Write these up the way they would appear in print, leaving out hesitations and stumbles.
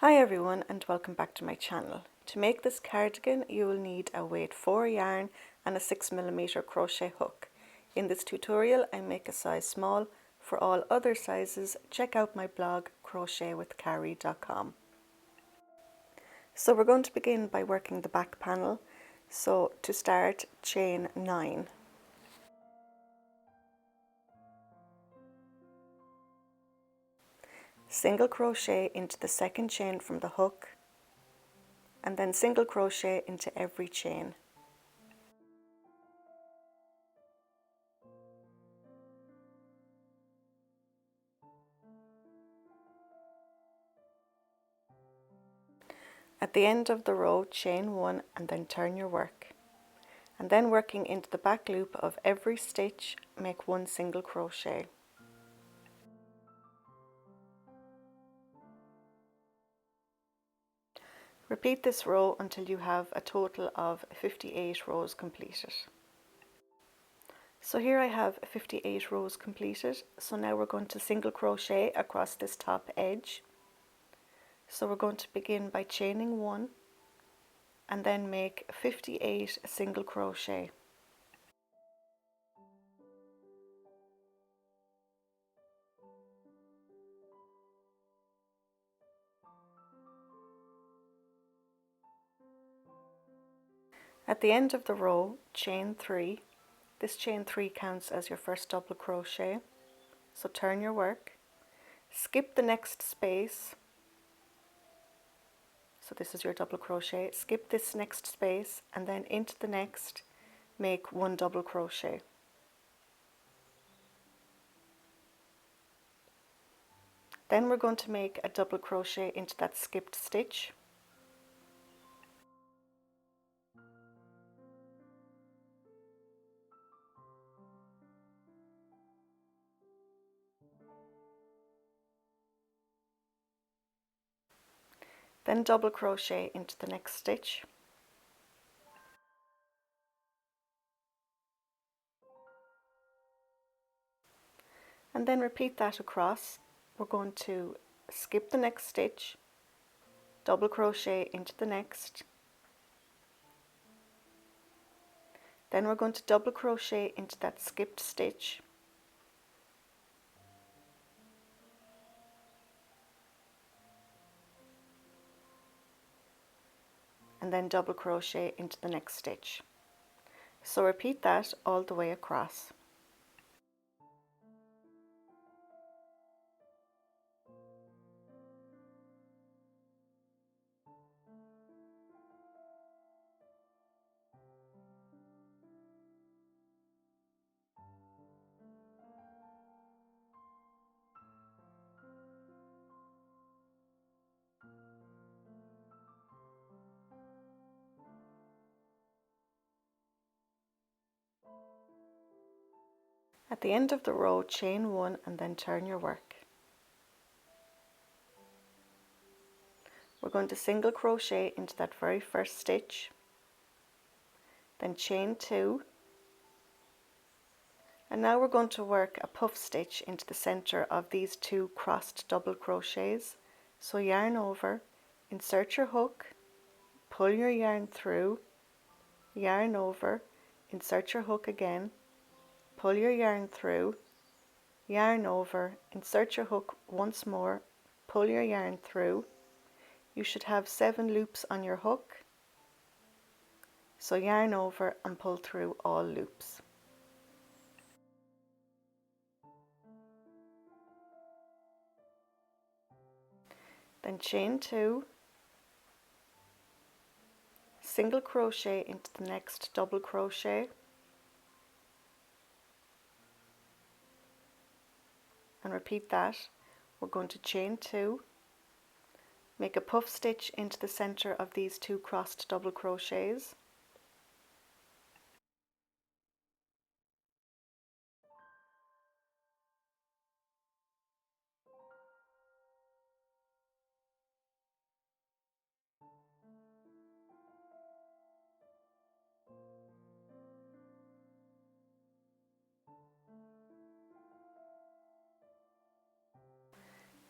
Hi everyone and welcome back to my channel. To make this cardigan you will need a weight 4 yarn and a 6mm crochet hook. In this tutorial I make a size small. For all other sizes check out my blog crochetwithcarrie.com. So we're going to begin by working the back panel. So to start, chain 9. Single crochet into the second chain from the hook and then single crochet into every chain. At the end of the row, chain 1 and then turn your work. And then working into the back loop of every stitch, make 1 single crochet. Repeat this row until you have a total of 58 rows completed. So here I have 58 rows completed. So now we're going to single crochet across this top edge. So we're going to begin by chaining 1 and then make 58 single crochet. At the end of the row, chain 3. This chain 3 counts as your first double crochet. So turn your work, skip the next space. So this is your double crochet. Skip this next space and then into the next, make 1 double crochet. Then we're going to make a double crochet into that skipped stitch. Then double crochet into the next stitch. And then repeat that across. We're going to skip the next stitch, double crochet into the next. Then we're going to double crochet into that skipped stitch. And then double crochet into the next stitch. So repeat that all the way across. At the end of the row, chain 1 and then turn your work. We're going to single crochet into that very first stitch, then chain 2, and now we're going to work a puff stitch into the center of these 2 crossed double crochets. So yarn over, insert your hook, pull your yarn through, yarn over, insert your hook again, pull your yarn through, yarn over, insert your hook once more, pull your yarn through. You should have 7 loops on your hook, so yarn over and pull through all loops. Then chain 2, single crochet into the next double crochet, and repeat that. We're going to chain 2, make a puff stitch into the center of these 2 crossed double crochets,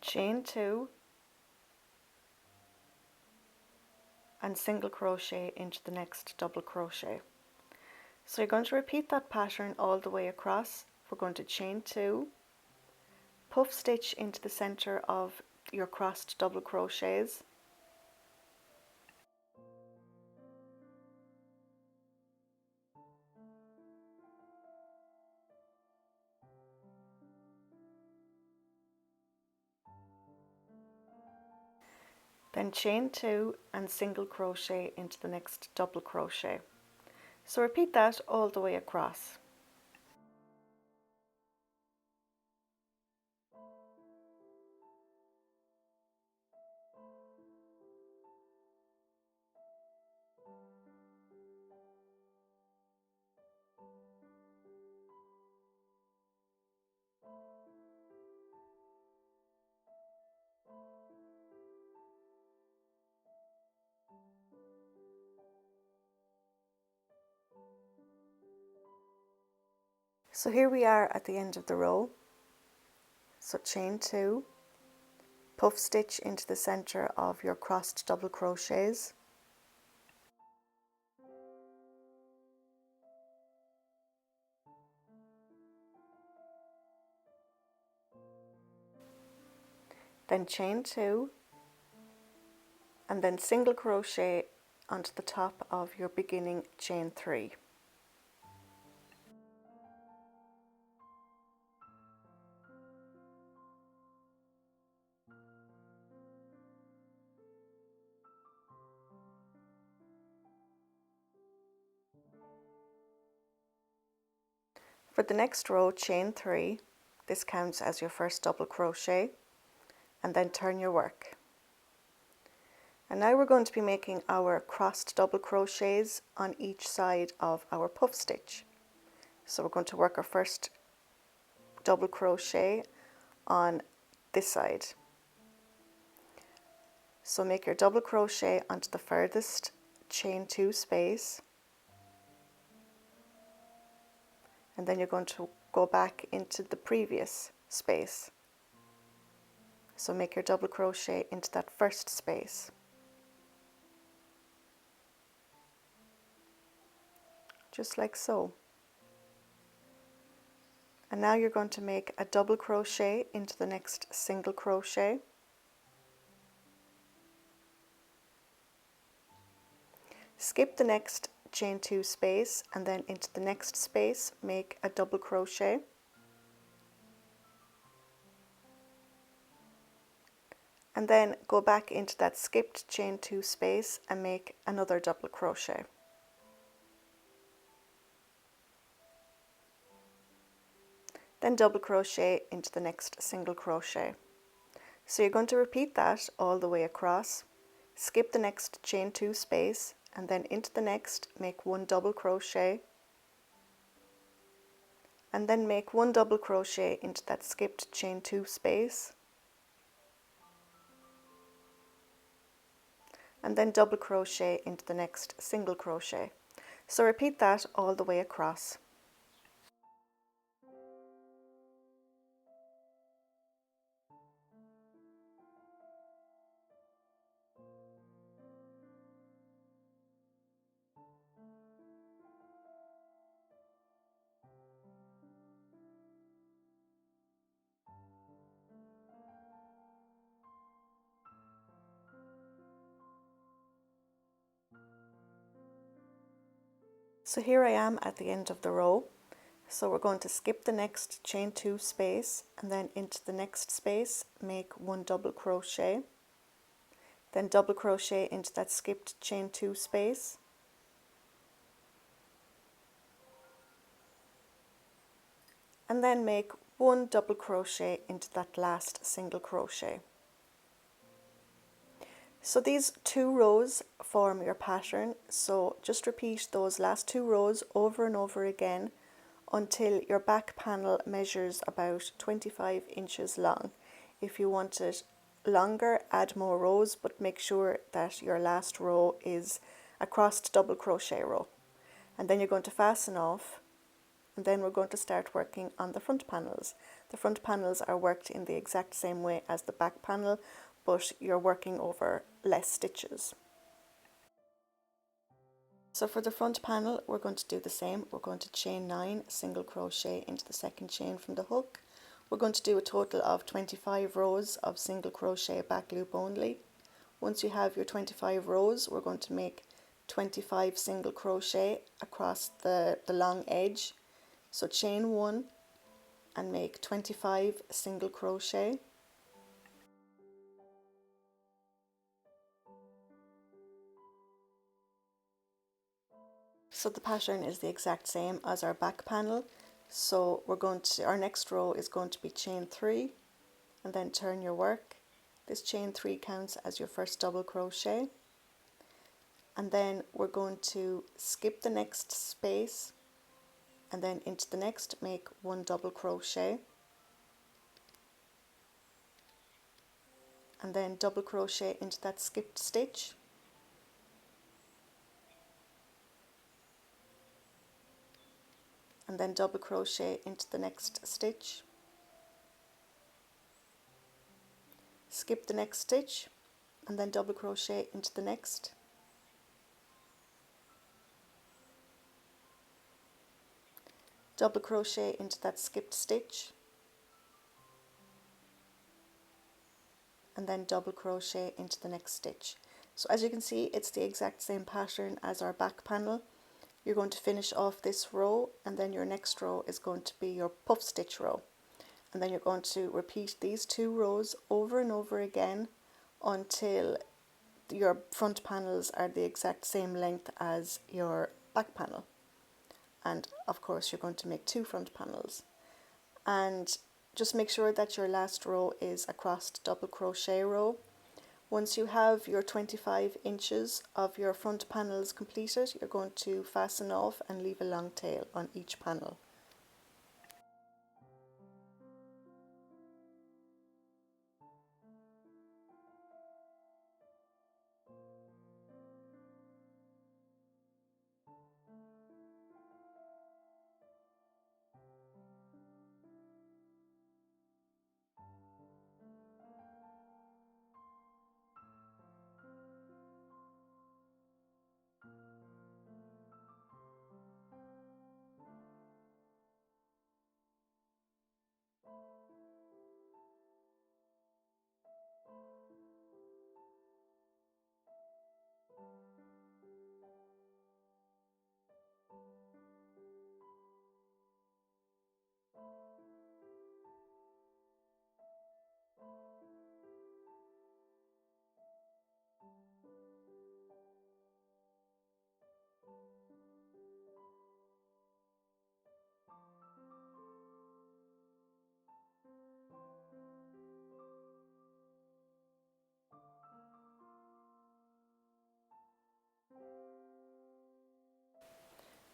chain 2, and single crochet into the next double crochet. So you're going to repeat that pattern all the way across. We're going to chain 2, puff stitch into the center of your crossed double crochets, then chain 2 and single crochet into the next double crochet. So repeat that all the way across. So here we are at the end of the row. So chain 2, puff stitch into the center of your crossed double crochets, then chain 2 and then single crochet onto the top of your beginning chain 3. For the next row, chain 3, this counts as your first double crochet, and then turn your work. And now we're going to be making our crossed double crochets on each side of our puff stitch. So we're going to work our first double crochet on this side. So make your double crochet onto the furthest chain 2 space, and then you're going to go back into the previous space. So make your double crochet into that first space. Just like so. And now you're going to make a double crochet into the next single crochet. Skip the next chain 2 space and then into the next space make a double crochet. And then go back into that skipped chain 2 space and make another double crochet. Then double crochet into the next single crochet. So you're going to repeat that all the way across. Skip the next chain 2 space and then into the next make 1 double crochet, and then make 1 double crochet into that skipped chain 2 space, and then double crochet into the next single crochet. So repeat that all the way across. So here I am at the end of the row. So we're going to skip the next chain 2 space and then into the next space make 1 double crochet, then double crochet into that skipped chain 2 space, and then make 1 double crochet into that last single crochet. So these 2 rows form your pattern, so just repeat those last 2 rows over and over again until your back panel measures about 25 inches long. If you want it longer, add more rows, but make sure that your last row is a crossed double crochet row. And then you're going to fasten off, and then we're going to start working on the front panels. The front panels are worked in the exact same way as the back panel, but you're working over less stitches. So for the front panel, we're going to do the same. We're going to chain 9 single crochet into the second chain from the hook. We're going to do a total of 25 rows of single crochet back loop only. Once you have your 25 rows, we're going to make 25 single crochet across the long edge. So chain 1 and make 25 single crochet. So the pattern is the exact same as our back panel. So our next row is going to be chain 3 and then turn your work. This chain 3 counts as your first double crochet. And then we're going to skip the next space and then into the next make 1 double crochet. And then double crochet into that skipped stitch. And then double crochet into the next stitch. Skip the next stitch and then double crochet into the next. Double crochet into that skipped stitch. And then double crochet into the next stitch. So as you can see, it's the exact same pattern as our back panel. You're going to finish off this row and then your next row is going to be your puff stitch row. And then you're going to repeat these 2 rows over and over again until your front panels are the exact same length as your back panel. And of course you're going to make 2 front panels. And just make sure that your last row is a crossed double crochet row. Once you have your 25 inches of your front panels completed, you're going to fasten off and leave a long tail on each panel.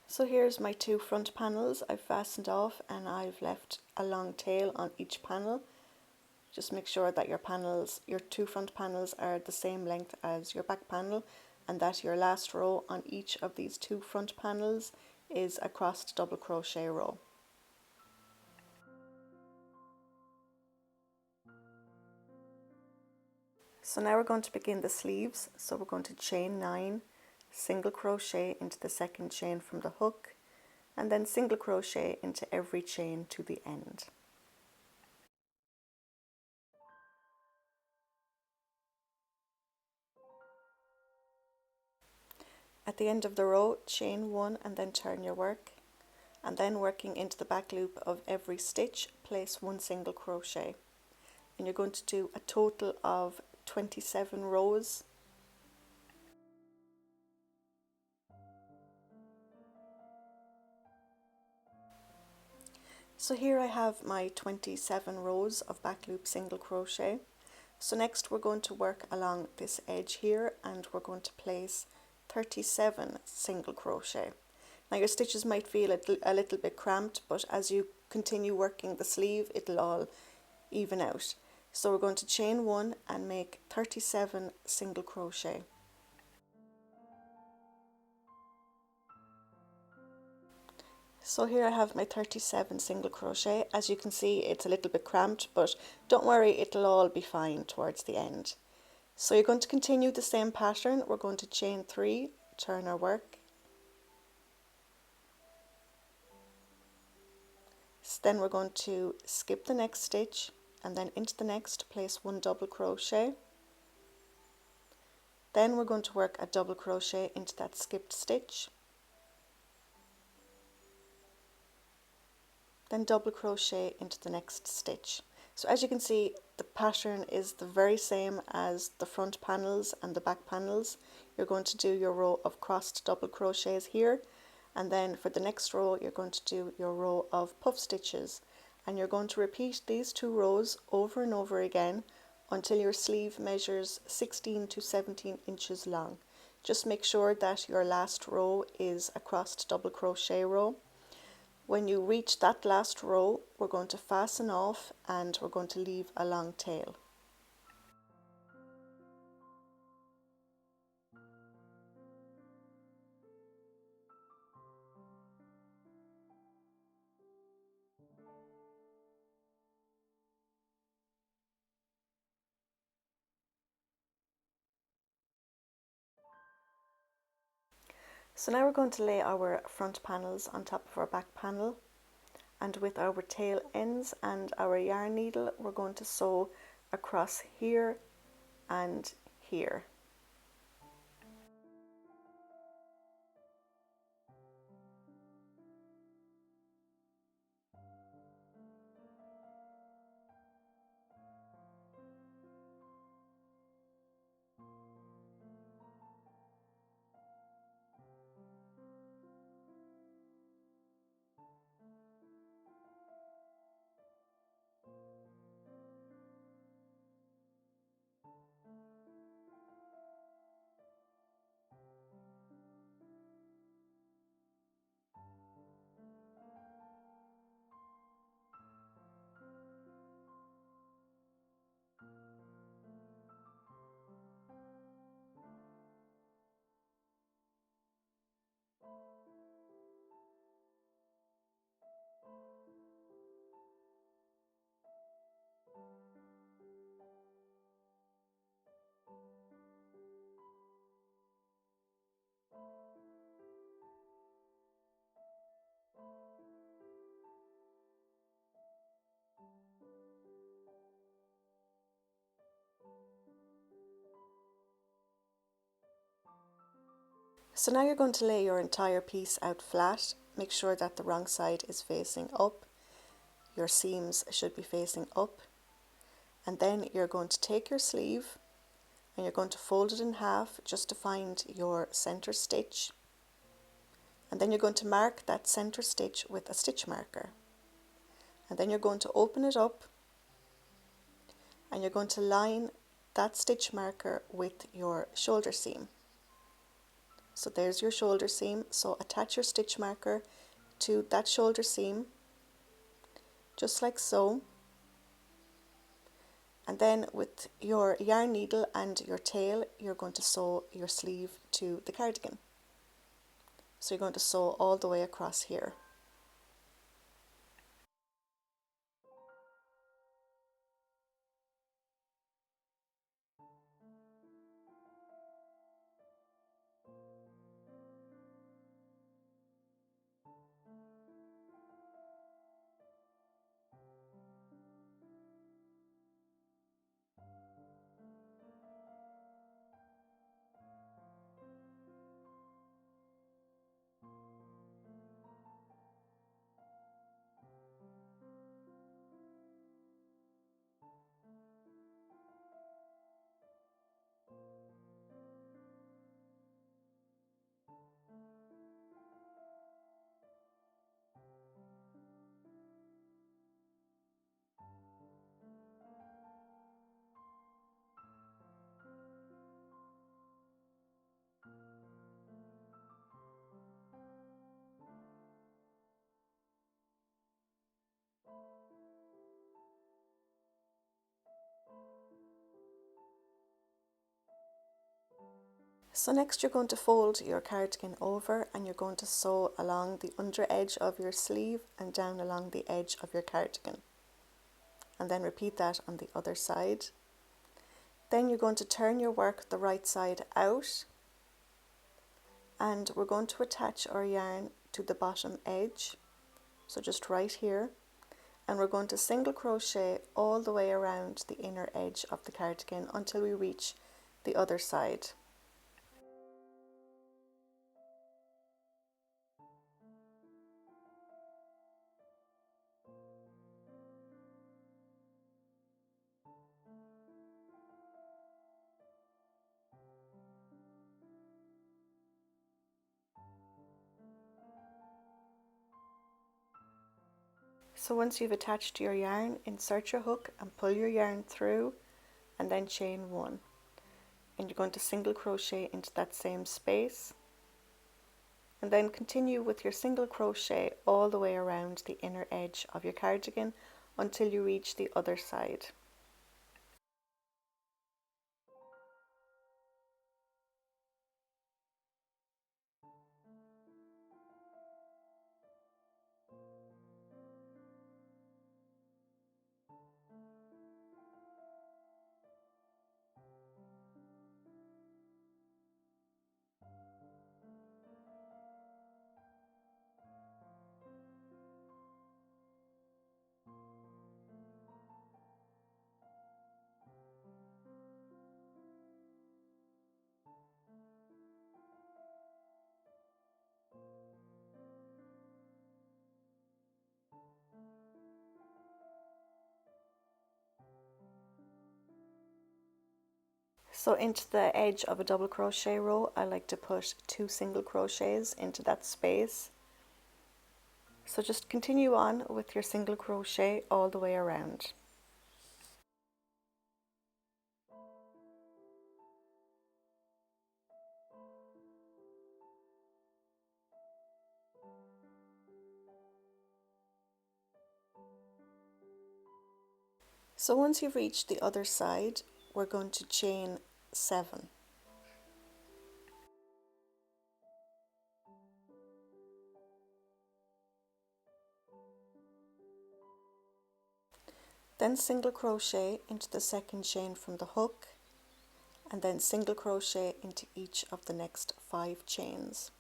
So here's my 2 front panels I've fastened off and I've left a long tail on each panel. Just make sure that your 2 front panels are the same length as your back panel and that your last row on each of these 2 front panels is a crossed double crochet row. So now we're going to begin the sleeves. So we're going to chain 9, single crochet into the second chain from the hook, and then single crochet into every chain to the end. At the end of the row, chain 1 and then turn your work, and then working into the back loop of every stitch, place 1 single crochet. And you're going to do a total of 27 rows. So here I have my 27 rows of back loop single crochet. So next we're going to work along this edge here and we're going to place 37 single crochet. Now your stitches might feel a little bit cramped, but as you continue working the sleeve it'll all even out. So we're going to chain 1 and make 37 single crochet. So here I have my 37 single crochet. As you can see, it's a little bit cramped, but don't worry, it'll all be fine towards the end. So you're going to continue the same pattern. We're going to chain 3, turn our work, then we're going to skip the next stitch and then into the next place 1 double crochet. Then we're going to work a double crochet into that skipped stitch, then double crochet into the next stitch. So as you can see, the pattern is the very same as the front panels and the back panels. You're going to do your row of crossed double crochets here, and then for the next row you're going to do your row of puff stitches, and you're going to repeat these 2 rows over and over again until your sleeve measures 16 to 17 inches long. Just make sure that your last row is a crossed double crochet row. When you reach that last row, we're going to fasten off and we're going to leave a long tail. So now we're going to lay our front panels on top of our back panel, and with our tail ends and our yarn needle we're going to sew across here and here. So now you're going to lay your entire piece out flat. Make sure that the wrong side is facing up. Your seams should be facing up. And then you're going to take your sleeve and you're going to fold it in half just to find your center stitch. And then you're going to mark that center stitch with a stitch marker. And then you're going to open it up and you're going to line that stitch marker with your shoulder seam. So there's your shoulder seam. So attach your stitch marker to that shoulder seam, just like so. And then with your yarn needle and your tail, you're going to sew your sleeve to the cardigan. So you're going to sew all the way across here. So next you're going to fold your cardigan over and you're going to sew along the under edge of your sleeve and down along the edge of your cardigan. And then repeat that on the other side. Then you're going to turn your work the right side out and we're going to attach our yarn to the bottom edge. So just right here. and we're going to single crochet all the way around the inner edge of the cardigan until we reach the other side. So once you've attached your yarn, insert your hook and pull your yarn through and then chain one. And you're going to single crochet into that same space. And then continue with your single crochet all the way around the inner edge of your cardigan until you reach the other side. So into the edge of a double crochet row, I like to put 2 single crochets into that space. So just continue on with your single crochet all the way around. So once you've reached the other side, we're going to chain 7. Then single crochet into the second chain from the hook, and then single crochet into each of the next 5 chains.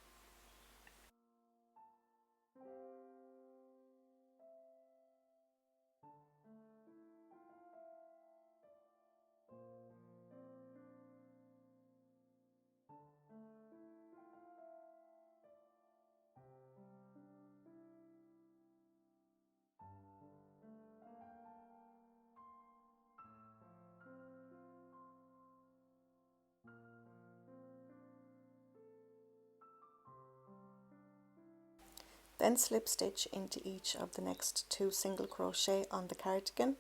Then slip stitch into each of the next 2 single crochet on the cardigan.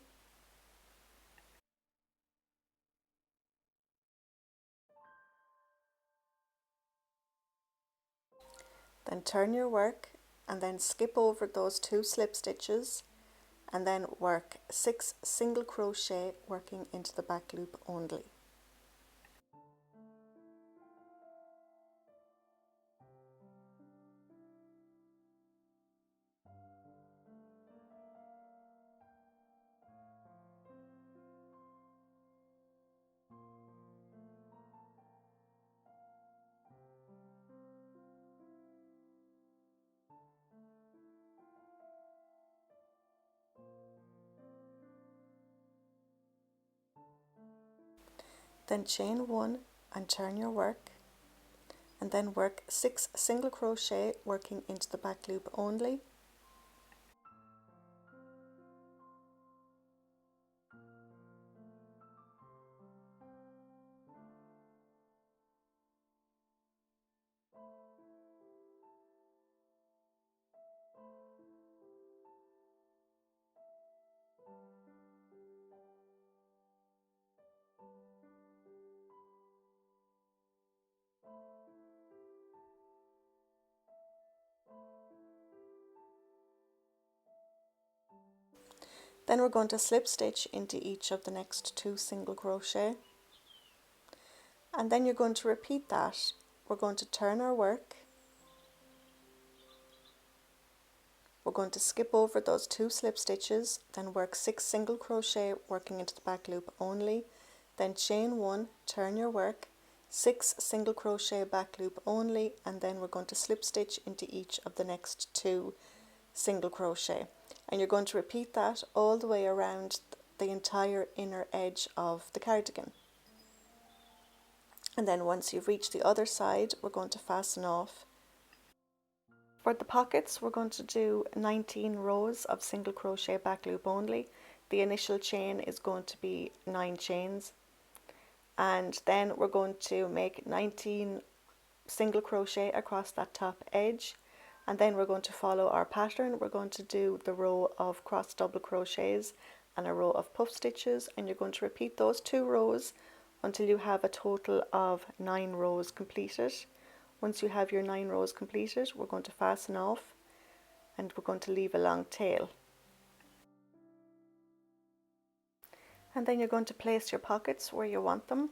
Then turn your work and then skip over those 2 slip stitches and then work 6 single crochet working into the back loop only. Then chain 1 and turn your work, and then work 6 single crochet working into the back loop only. Then we're going to slip stitch into each of the next 2 single crochet, and then you're going to repeat that. We're going to turn our work, we're going to skip over those 2 slip stitches, then work 6 single crochet working into the back loop only, then chain 1, turn your work, 6 single crochet back loop only, and then we're going to slip stitch into each of the next 2 single crochet, and you're going to repeat that all the way around the entire inner edge of the cardigan. And then once you've reached the other side, we're going to fasten off. For the pockets, we're going to do 19 rows of single crochet back loop only. The initial chain is going to be 9 chains, and then we're going to make 19 single crochet across that top edge, and then we're going to follow our pattern. We're going to do the row of cross double crochets and a row of puff stitches, and you're going to repeat those 2 rows until you have a total of 9 rows completed. Once you have your 9 rows completed, we're going to fasten off and we're going to leave a long tail. And then you're going to place your pockets where you want them,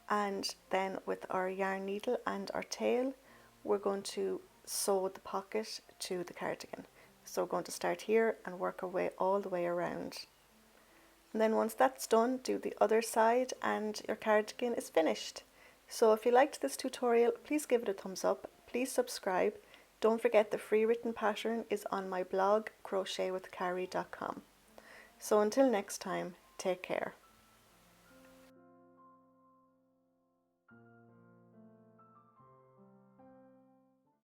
and then with our yarn needle and our tail, we're going to sew the pocket to the cardigan. So we're going to start here and work our way all the way around. And then once that's done, do the other side and your cardigan is finished. So if you liked this tutorial, please give it a thumbs up, please subscribe. Don't forget the free written pattern is on my blog crochetwithcarrie.com. So until next time, take care.